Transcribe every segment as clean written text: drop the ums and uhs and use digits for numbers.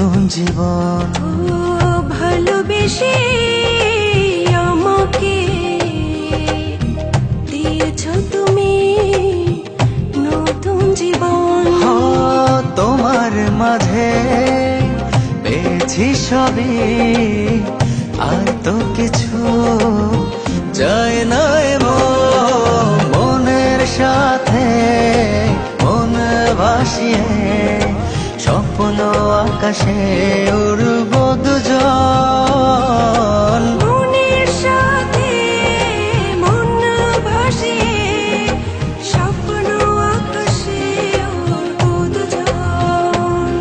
নতুন জীবন। ও ভালোবেসে আমাকে দিয়েছ তুমি নতুন জীবন। তোমার মাঝে পেয়েছি সবই, আর তো কিছু চাই না মনের সাথে মন ভাসিয়ে স্বপ্ন আকাশে উড়ব দুজন। মনের সাথে মন ভাসিয়ে স্বপ্ন আকাশে উড়ব দুজন।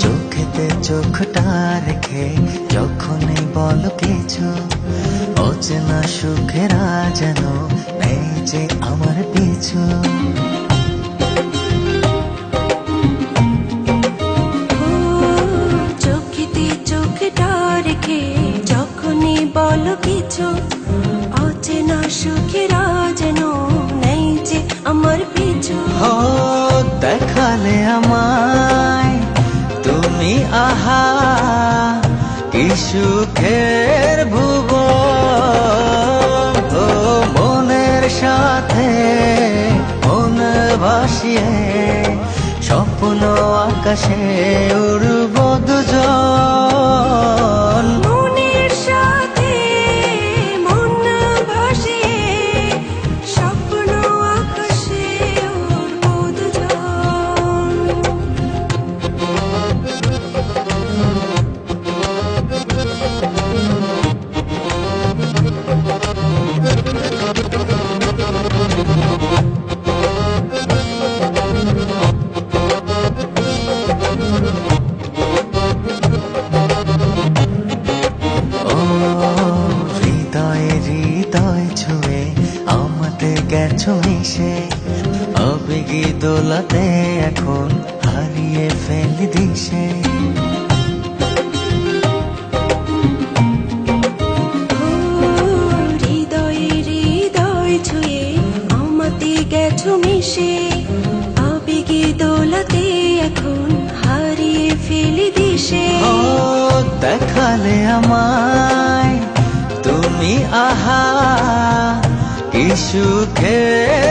চোখেতে চোখটা রেখে যখনই বল কিছু, অচেনা সুখেরা যেন নেই যে আমার পিছু। চোখেতে চোখটা রেখে যখনই বলো কিছু, অচেনা সুখেরা যেন নেই যে আমার পিছু। দেখালে আমায় তুমি আহা, কি সুখের ভুবন। মনের সাথে মন ভাসিয়ে স্বপ্ন আকাশে উড়ব দুজন। মনের সাথে মন ভাসিয়ে স্বপ্ন আকাশে উড়ব দুজন। হৃদয়ে হৃদয় ছুঁয়ে আমাদের গেছো মিশে, আবেগী দোলাতে এখন হারিয়ে ফেলি দিশে। হৃদয়ে হৃদয় ছুঁয়ে আমাতে গেছো মিশে, আবেগে দোলাতে এখন হারিয়ে ফেলি দিশে। দেখালে আমায় তুমি আহা, কি সুখের